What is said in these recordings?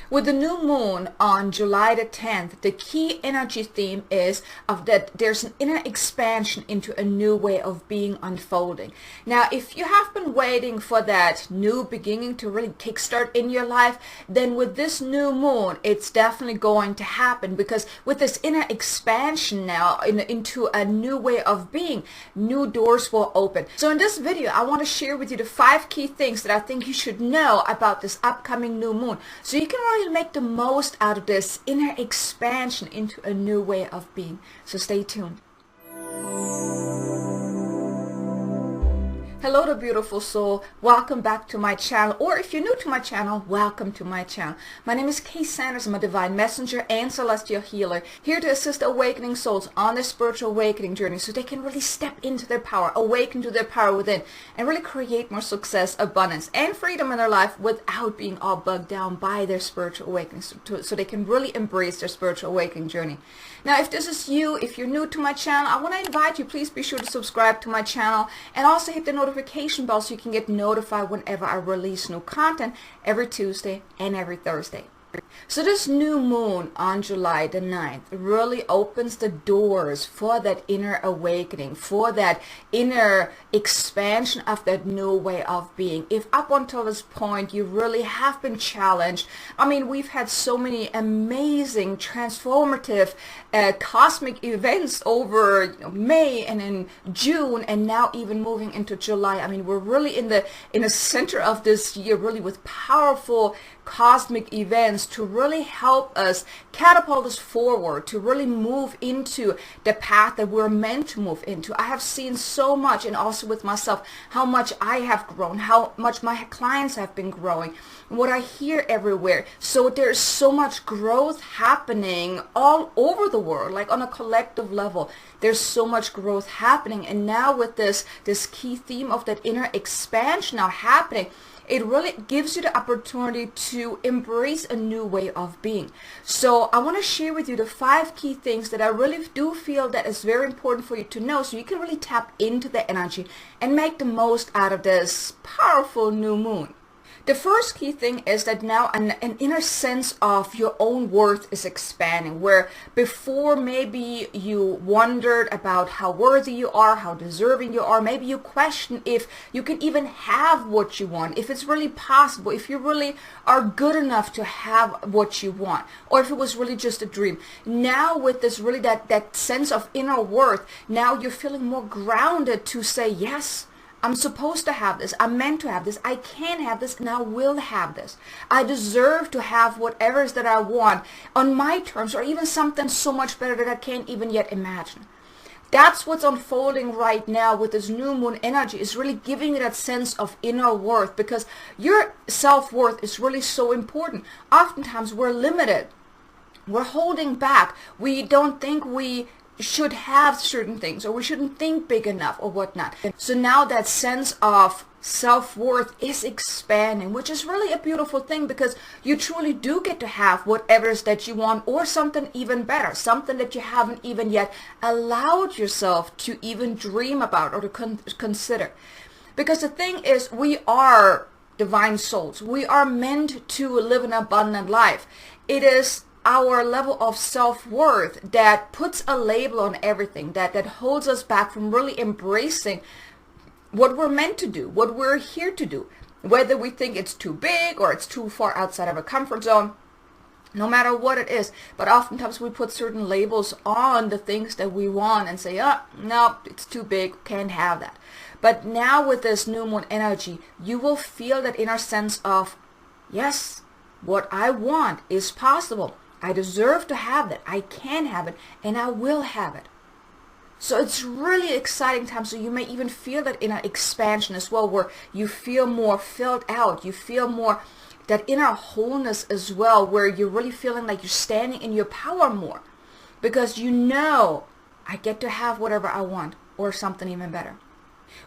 With the new moon on July the 10th, the key energy theme is of that there's an inner expansion into a new way of being unfolding. Now, if you have been waiting for that new beginning to really kickstart in your life, then with this new moon, it's definitely going to happen, because with this inner expansion now into a new way of being, new doors will open. So in this video, I want to share with you the 5 key things that I think you should know about this upcoming new moon, so you can really make the most out of this inner expansion into a new way of being. So stay tuned. Hello there, beautiful soul. Welcome back to my channel, or if you're new to my channel, welcome to my channel. My name is Kay Sanders. I'm a divine messenger and celestial healer, here to assist awakening souls on their spiritual awakening journey so they can really step into their power, awaken to their power within, and really create more success, abundance, and freedom in their life without being all bogged down by their spiritual awakening, so they can really embrace their spiritual awakening journey. Now, if this is you, if you're new to my channel, I want to invite you, please be sure to subscribe to my channel and also hit the notification bell so you can get notified whenever I release new content every Tuesday and every Thursday. So this new moon on July the 9th really opens the doors for that inner awakening, for that inner expansion of that new way of being. If up until this point you really have been challenged, I mean, we've had so many amazing, transformative, cosmic events over May and in June, and now even moving into July. I mean, we're really in the center of this year, really with powerful cosmic events to really help us catapult us forward, to really move into the path that we're meant to move into. I have seen so much, and also with myself, how much I have grown, how much my clients have been growing, what I hear everywhere. So there's so much growth happening all over the world, like on a collective level. There's so much growth happening, and now with this key theme of that inner expansion now happening, it really gives you the opportunity to embrace a new way of being. So I want to share with you the 5 key things that I really do feel that is very important for you to know, so you can really tap into the energy and make the most out of this powerful new moon. The first key thing is that now an inner sense of your own worth is expanding, where before maybe you wondered about how worthy you are, how deserving you are. Maybe you question if you can even have what you want, if it's really possible, if you really are good enough to have what you want, or if it was really just a dream. Now with this really that sense of inner worth, now you're feeling more grounded to say, yes, I'm supposed to have this. I'm meant to have this. I can have this, and I will have this. I deserve to have whatever it is that I want on my terms, or even something so much better that I can't even yet imagine. That's what's unfolding right now with this new moon energy, is really giving you that sense of inner worth, because your self-worth is really so important. Oftentimes we're limited. We're holding back. We don't think we should have certain things, or we shouldn't think big enough or whatnot. So now that sense of self-worth is expanding, which is really a beautiful thing, because you truly do get to have whatever it is that you want, or something even better, something that you haven't even yet allowed yourself to even dream about or to consider. Because the thing is, we are divine souls. We are meant to live an abundant life. It is our level of self-worth that puts a label on everything, that holds us back from really embracing what we're meant to do, what we're here to do. Whether we think it's too big or it's too far outside of a comfort zone, no matter what it is. But oftentimes we put certain labels on the things that we want and say, oh, no, it's too big, can't have that. But now with this new moon energy, you will feel that inner sense of, yes, what I want is possible. I deserve to have that. I can have it, and I will have it. So it's really exciting time. So you may even feel that inner expansion as well, where you feel more filled out. You feel more that inner wholeness as well, where you're really feeling like you're standing in your power more, because you know, I get to have whatever I want, or something even better.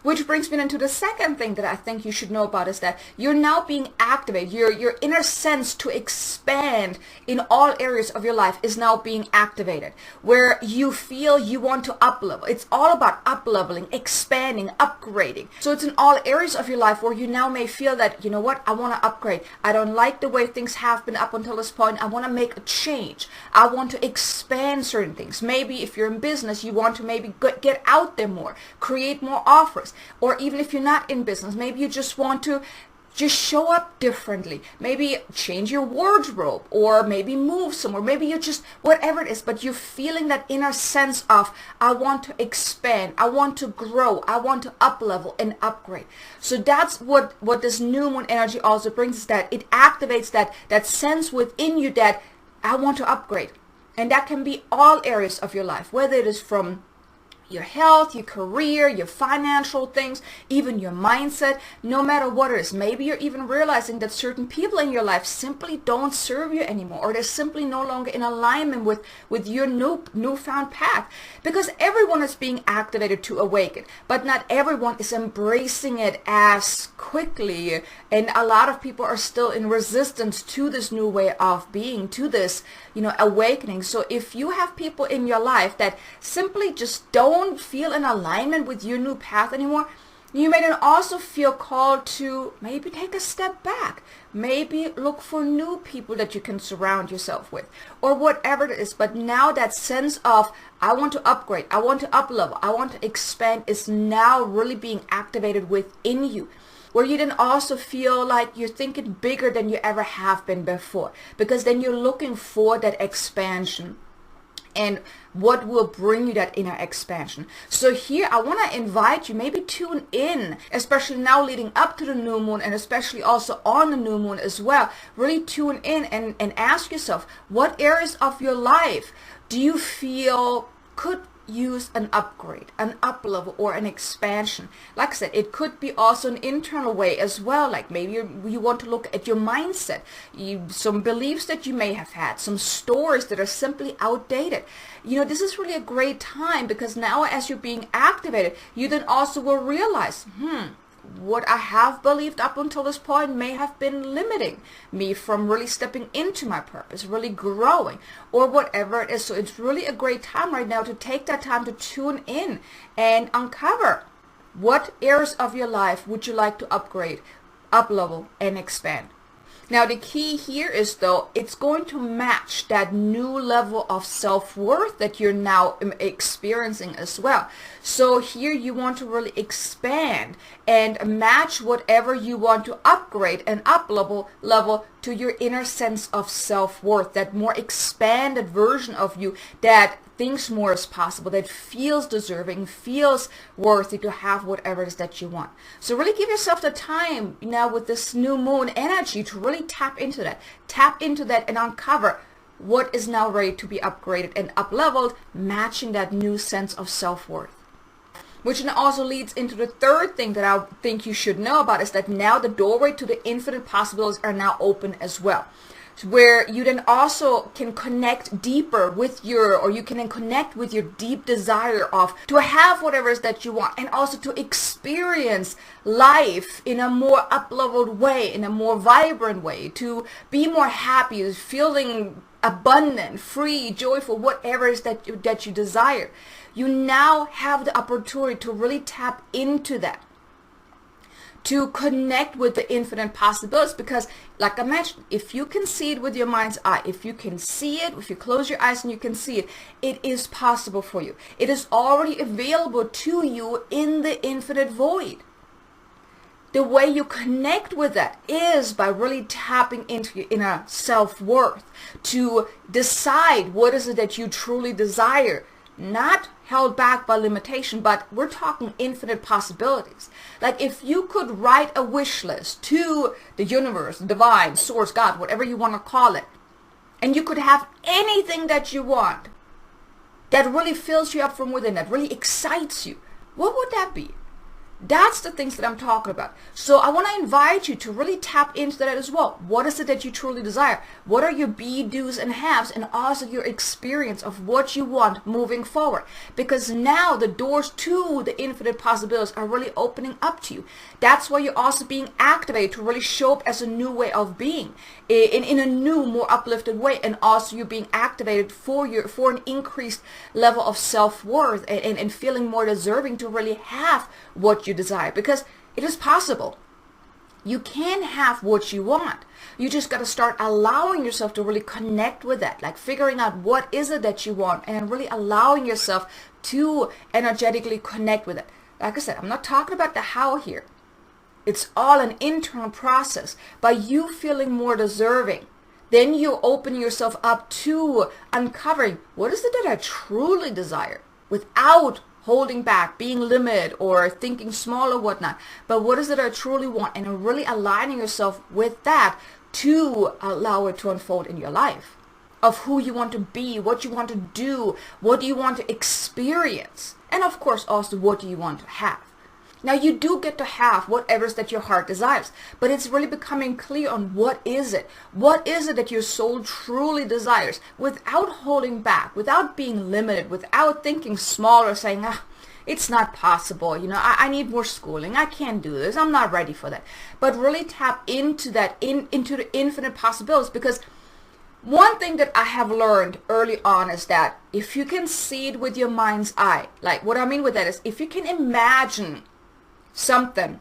Which brings me into the second thing that I think you should know about is that you're now being activated. Your inner sense to expand in all areas of your life is now being activated. Where you feel you want to up-level. It's all about up-leveling, expanding, upgrading. So it's in all areas of your life where you now may feel that, you know what, I want to upgrade. I don't like the way things have been up until this point. I want to make a change. I want to expand certain things. Maybe if you're in business, you want to maybe get out there more, create more offers. Or even if you're not in business, maybe you just want to just show up differently. Maybe change your wardrobe, or maybe move somewhere. Maybe you just, whatever it is, but you're feeling that inner sense of, I want to expand, I want to grow, I want to up level and upgrade. So that's what this new moon energy also brings, is that it activates that sense within you that I want to upgrade. And that can be all areas of your life, whether it is from your health, your career, your financial things, even your mindset, no matter what it is. Maybe you're even realizing that certain people in your life simply don't serve you anymore, or they're simply no longer in alignment with your newfound path. Because everyone is being activated to awaken, but not everyone is embracing it as quickly. And a lot of people are still in resistance to this new way of being, to this, awakening. So if you have people in your life that simply just don't feel in alignment with your new path anymore, you may then also feel called to maybe take a step back, maybe look for new people that you can surround yourself with, or whatever it is. But now that sense of, I want to upgrade, I want to up level, I want to expand is now really being activated within you, where you then also feel like you're thinking bigger than you ever have been before, because then you're looking for that expansion. And what will bring you that inner expansion? So here I want to invite you, maybe tune in, especially now leading up to the new moon, and especially also on the new moon as well. Really tune in and ask yourself, what areas of your life do you feel could use an upgrade, an up level, or an expansion? Like I said, it could be also an internal way as well. Like maybe you want to look at your mindset, some beliefs that you may have had, some stories that are simply outdated. This is really a great time, because now as you're being activated, you then also will realize, what I have believed up until this point may have been limiting me from really stepping into my purpose, really growing, or whatever it is. So it's really a great time right now to take that time to tune in and uncover what areas of your life would you like to upgrade, up level, and expand. Now the key here is, though, it's going to match that new level of self-worth that you're now experiencing as well. So here you want to really expand and match whatever you want to upgrade and up level to your inner sense of self-worth, that more expanded version of you that thinks more is possible, that feels deserving, feels worthy to have whatever it is that you want. So really give yourself the time now with this new moon energy to really tap into that and uncover what is now ready to be upgraded and up leveled, matching that new sense of self-worth. Which then also leads into the third thing that I think you should know about, is that now the doorway to the infinite possibilities are now open as well, where you then also can connect deeper with you can then connect with your deep desire of to have whatever it is that you want, and also to experience life in a more up-leveled way, in a more vibrant way, to be more happy, feeling abundant, free, joyful, whatever it is that you desire. You now have the opportunity to really tap into that, to connect with the infinite possibilities, because like I mentioned, if you can see it with your mind's eye, if you can see it, if you close your eyes and you can see it, it is possible for you. It is already available to you in the infinite void. The way you connect with that is by really tapping into your inner self-worth, to decide what is it that you truly desire, not held back by limitation, but we're talking infinite possibilities. Like if you could write a wish list to the universe, divine, source, God, whatever you want to call it, and you could have anything that you want that really fills you up from within, that really excites you, what would that be? That's the things that I'm talking about. So I want to invite you to really tap into that as well. What is it that you truly desire? What are your be, do's, and haves, and also your experience of what you want moving forward? Because now the doors to the infinite possibilities are really opening up to you. That's why you're also being activated to really show up as a new way of being, in a new, more uplifted way, and also you're being activated for an increased level of self-worth and feeling more deserving to really have what you desire, because it is possible. You can have what you want. You just got to start allowing yourself to really connect with that, like figuring out what is it that you want and really allowing yourself to energetically connect with it. Like I said, I'm not talking about the how here. It's all an internal process. By you feeling more deserving, then you open yourself up to uncovering what is it that I truly desire without holding back, being limited or thinking small or whatnot. But what is it I truly want? And really aligning yourself with that to allow it to unfold in your life, of who you want to be, what you want to do, what do you want to experience, and of course also what do you want to have. Now you do get to have whatever it is that your heart desires, but it's really becoming clear on what is it that your soul truly desires, without holding back, without being limited, without thinking small or saying, it's not possible, I need more schooling, I can't do this, I'm not ready for that. But really tap into that, into the infinite possibilities, because one thing that I have learned early on is that if you can see it with your mind's eye, like what I mean with that is if you can imagine something,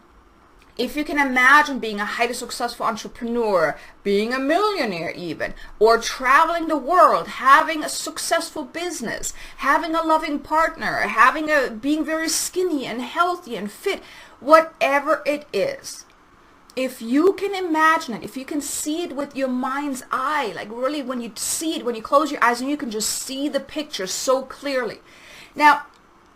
if you can imagine being a highly successful entrepreneur, being a millionaire even, or traveling the world, having a successful business, having a loving partner, being very skinny and healthy and fit, whatever it is, if you can imagine it, if you can see it with your mind's eye, like really when you see it, when you close your eyes and you can just see the picture so clearly. Now,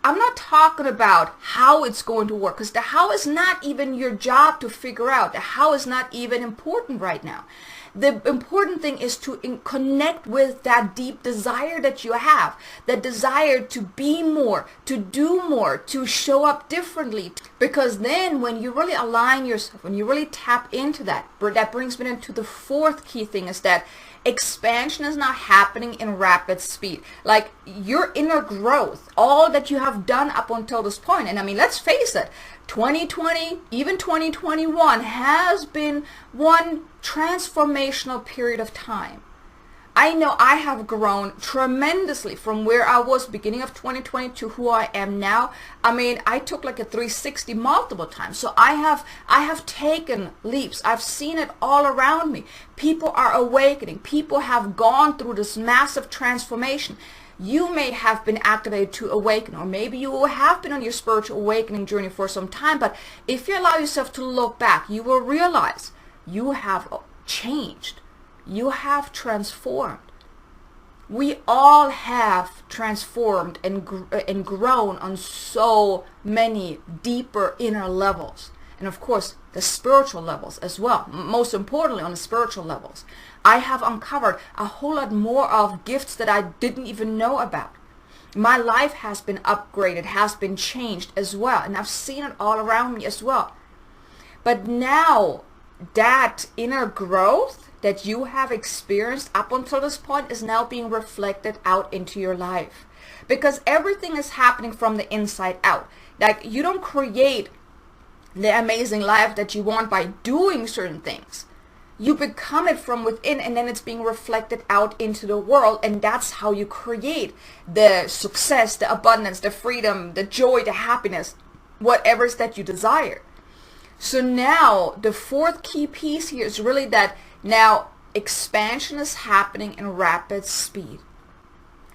I'm not talking about how it's going to work, because the how is not even your job to figure out. The how is not even important right now. The important thing is to connect with that deep desire that you have, that desire to be more, to do more, to show up differently. Because then when you really align yourself, when you really tap into that, that brings me into the fourth key thing, is that expansion is not happening in rapid speed. Like your inner growth, all that you have done up until this point, and I mean, let's face it, 2020, even 2021 has been one transformational period of time. I know I have grown tremendously from where I was beginning of 2020 to who I am now. I mean, I took like a 360 multiple times. So I have taken leaps. I've seen it all around me. People are awakening. People have gone through this massive transformation. You may have been activated to awaken, or maybe you have been on your spiritual awakening journey for some time. But if you allow yourself to look back, you will realize you have changed. You have transformed. We all have transformed and grown on so many deeper inner levels. And of course, the spiritual levels as well. Most importantly, on the spiritual levels. I have uncovered a whole lot more of gifts that I didn't even know about. My life has been upgraded, has been changed as well. And I've seen it all around me as well. But now, that inner growth that you have experienced up until this point is now being reflected out into your life, because everything is happening from the inside out. Like, you don't create the amazing life that you want by doing certain things. You become it from within, and then it's being reflected out into the world, and that's how you create the success, the abundance, the freedom, the joy, the happiness, whatever it is that you desire. So now the fourth key piece here is really that now expansion is happening in rapid speed.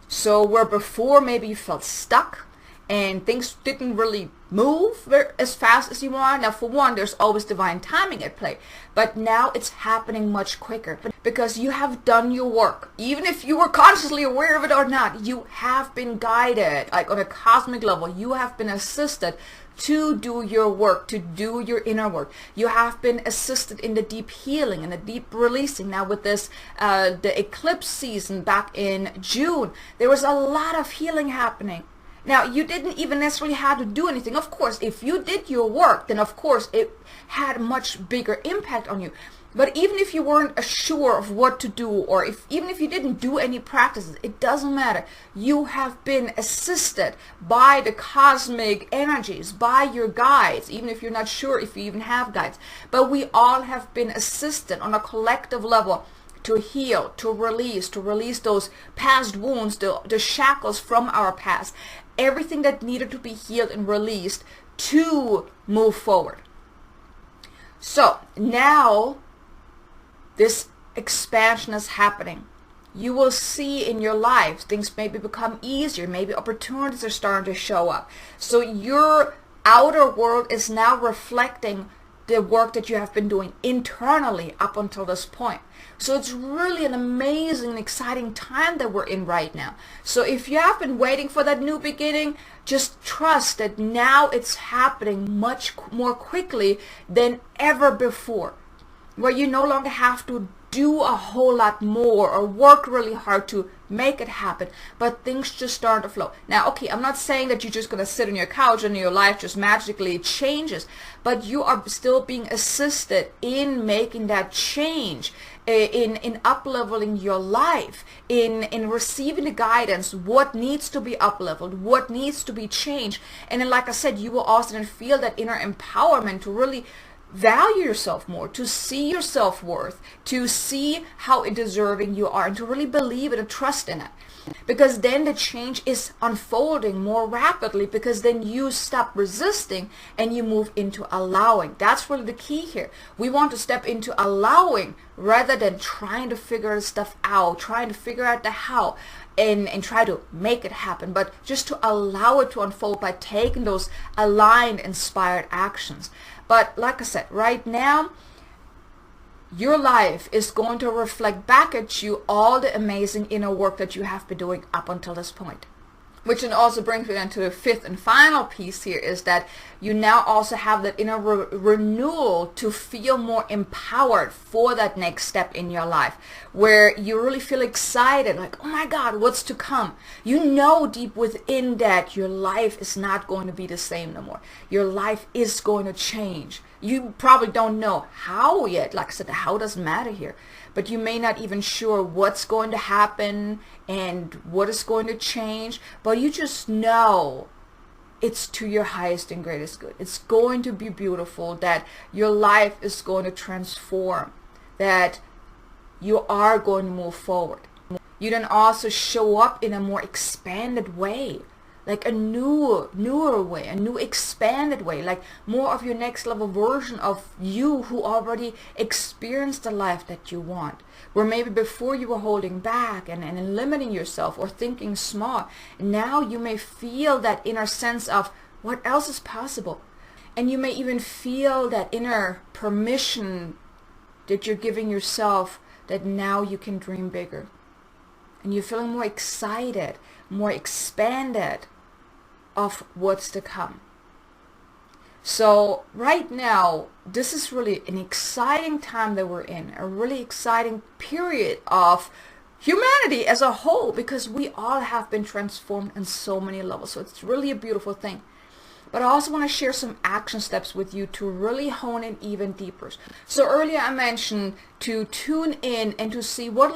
So where before maybe you felt stuck and things didn't really move as fast as you want. Now, for one, there's always divine timing at play, but now it's happening much quicker because you have done your work. Even if you were consciously aware of it or not, you have been guided, like on a cosmic level. You have been assisted to do your work, to do your inner work. You have been assisted in the deep healing and the deep releasing. Now with this, the eclipse season back in June, there was a lot of healing happening. Now, you didn't even necessarily have to do anything. Of course, if you did your work, then of course it had a much bigger impact on you. But even if you weren't sure of what to do, or even if you didn't do any practices, it doesn't matter. You have been assisted by the cosmic energies, by your guides, even if you're not sure if you even have guides. But we all have been assisted on a collective level to heal, to release those past wounds, the shackles from our past, everything that needed to be healed and released to move forward. So now this expansion is happening. You will see in your life things maybe become easier, maybe opportunities are starting to show up. So your outer world is now reflecting the work that you have been doing internally up until this point. So it's really an amazing and exciting time that we're in right now. So if you have been waiting for that new beginning, just trust that now it's happening much more quickly than ever before, where you no longer have to do a whole lot more or work really hard to make it happen, but things just start to flow. Now, okay, I'm not saying that you're just going to sit on your couch and your life just magically changes, but you are still being assisted in making that change, in up-leveling your life, in receiving the guidance, what needs to be up-leveled, what needs to be changed. And then, like I said, you will also then feel that inner empowerment to really value yourself more, to see your self-worth, to see how deserving you are, and to really believe it and trust in it. Because then the change is unfolding more rapidly, because then you stop resisting and you move into allowing. That's really the key here. We want to step into allowing rather than trying to figure this stuff out, trying to figure out the how and try to make it happen, but just to allow it to unfold by taking those aligned, inspired actions. But like I said, right now, your life is going to reflect back at you all the amazing inner work that you have been doing up until this point. Which then also brings me then to the fifth and final piece here, is that you now also have that inner renewal to feel more empowered for that next step in your life, where you really feel excited, like, oh my God, what's to come? You know deep within that your life is not going to be the same no more. Your life is going to change. You probably don't know how yet. Like I said, the how doesn't matter here. But you may not even sure what's going to happen and what is going to change. But you just know it's to your highest and greatest good. It's going to be beautiful, that your life is going to transform, that you are going to move forward. You then also show up in a more expanded way, like a newer way, a new expanded way, like more of your next level version of you who already experienced the life that you want. Where maybe before you were holding back and limiting yourself or thinking small, now you may feel that inner sense of what else is possible. And you may even feel that inner permission that you're giving yourself, that now you can dream bigger. And you're feeling more excited, more expanded of what's to come. So right now, this is really an exciting time that we're in, a really exciting period of humanity as a whole, because we all have been transformed on so many levels. So it's really a beautiful thing. But I also want to share some action steps with you to really hone in even deeper. So earlier I mentioned to tune in and to see what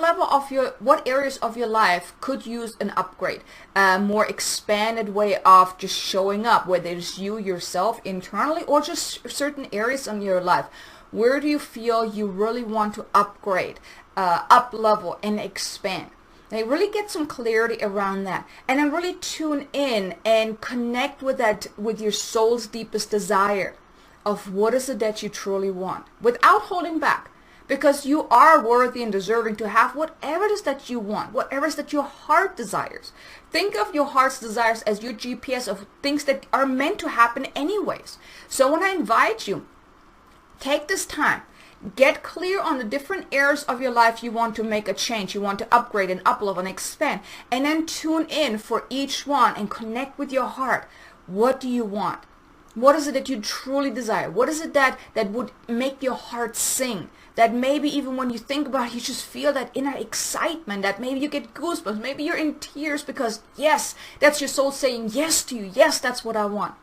areas of your life could use an upgrade, a more expanded way of just showing up, whether it's you yourself internally or just certain areas in your life. Where do you feel you really want to upgrade, up level and expand? They really get some clarity around that, and then really tune in and connect with that, with your soul's deepest desire of what is it that you truly want, without holding back, because you are worthy and deserving to have whatever it is that you want, whatever it is that your heart desires. Think of your heart's desires as your GPS of things that are meant to happen anyways. So when I invite you, take this time. Get clear on the different areas of your life you want to make a change, you want to upgrade and uplevel and expand. And then tune in for each one and connect with your heart. What do you want? What is it that you truly desire? What is it that would make your heart sing? that maybe even when you think about it, you just feel that inner excitement, that maybe you get goosebumps, maybe you're in tears because yes, that's your soul saying yes to you. Yes, that's what I want.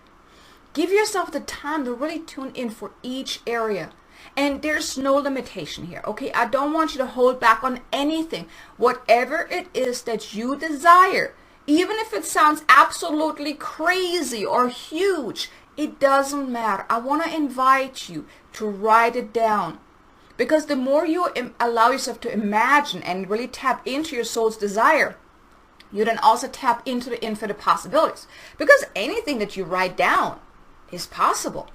Give yourself the time to really tune in for each area. And there's no limitation here, okay? I don't want you to hold back on anything. Whatever it is that you desire, even if it sounds absolutely crazy or huge, it doesn't matter. I want to invite you to write it down. Because the more you allow yourself to imagine and really tap into your soul's desire, you then also tap into the infinite possibilities. Because anything that you write down is possible.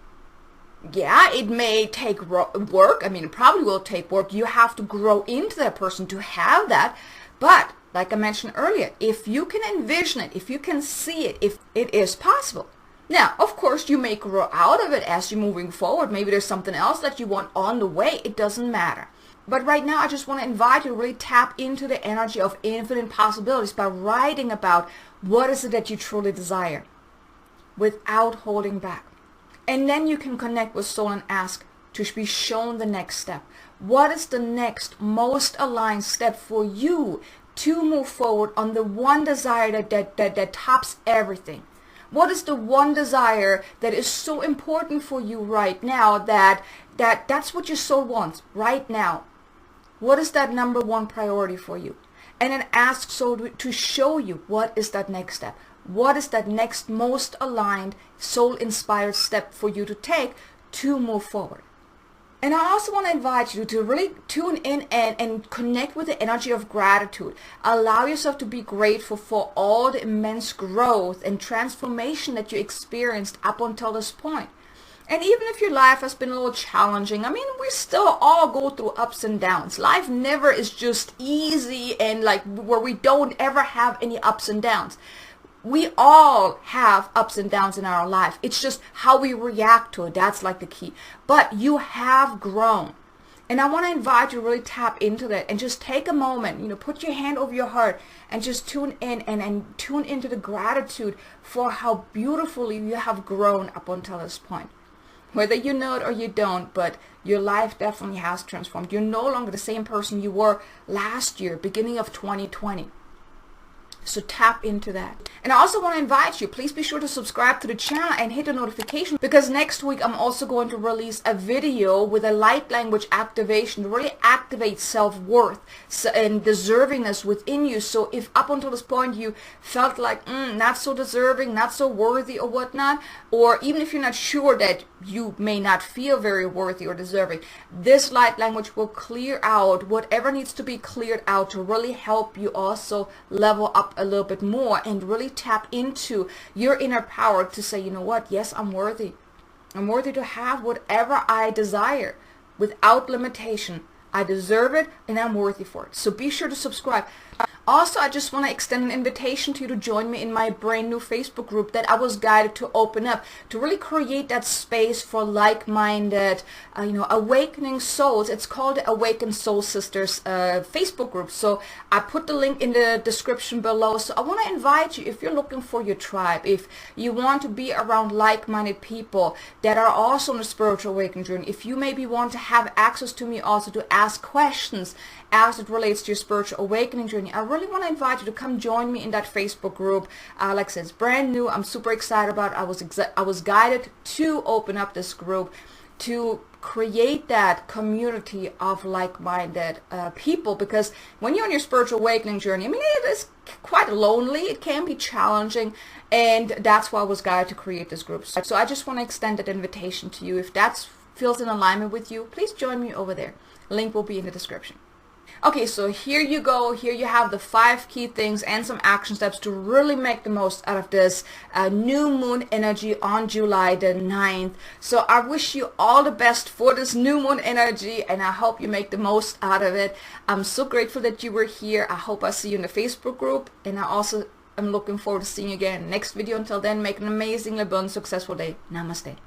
Yeah, it may take work. I mean, it probably will take work. You have to grow into that person to have that. But like I mentioned earlier, if you can envision it, if you can see it, if it is possible. Now, of course, you may grow out of it as you're moving forward. Maybe there's something else that you want on the way. It doesn't matter. But right now, I just want to invite you to really tap into the energy of infinite possibilities by writing about what is it that you truly desire without holding back. And then you can connect with soul and ask to be shown the next step. What is the next most aligned step for you to move forward on the one desire that tops everything? What is the one desire that is so important for you right now that's what your soul wants right now? What is that number one priority for you? And then ask soul to show you what is that next step. What is that next most aligned, soul-inspired step for you to take to move forward? And I also want to invite you to really tune in and connect with the energy of gratitude. Allow yourself to be grateful for all the immense growth and transformation that you experienced up until this point. And even if your life has been a little challenging, I mean, we still all go through ups and downs. Life never is just easy and like where we don't ever have any ups and downs. We all have ups and downs in our life. It's just how we react to it. That's like the key. But you have grown. And I want to invite you to really tap into that and just take a moment, put your hand over your heart and just tune in and tune into the gratitude for how beautifully you have grown up until this point. Whether you know it or you don't, but your life definitely has transformed. You're no longer the same person you were last year, beginning of 2020. So tap into that. And I also want to invite you, please be sure to subscribe to the channel and hit the notification, because next week I'm also going to release a video with a light language activation to really activate self-worth and deservingness within you. So if up until this point you felt like not so deserving, not so worthy or whatnot, or even if you're not sure that you may not feel very worthy or deserving, this light language will clear out whatever needs to be cleared out to really help you also level up a little bit more and really tap into your inner power to say, you know what, yes, I'm worthy. I'm worthy to have whatever I desire without limitation. I deserve it and I'm worthy for it. So be sure to subscribe. Also, I just want to extend an invitation to you to join me in my brand new Facebook group that I was guided to open up to really create that space for like-minded, awakening souls. It's called the Awaken Soul Sisters Facebook group. So I put the link in the description below. So I want to invite you, if you're looking for your tribe, if you want to be around like-minded people that are also on a spiritual awakening journey, if you maybe want to have access to me also to ask questions as it relates to your spiritual awakening journey, I really want to invite you to come join me in that Facebook group. Like I said, it's brand new. I'm super excited about it. I was guided to open up this group to create that community of like-minded people, because when you're on your spiritual awakening journey, I mean, it is quite lonely. It can be challenging, and that's why I was guided to create this group. So I just want to extend that invitation to you. If that feels in alignment with you, please join me over there. Link will be in the description. Okay, so here you go. Here you have the 5 key things and some action steps to really make the most out of this new moon energy on July the 9th. So I wish you all the best for this new moon energy, and I hope you make the most out of it. I'm so grateful that you were here. I hope I see you in the Facebook group, and I also am looking forward to seeing you again next video. Until then, make an amazing, abundant, successful day. Namaste.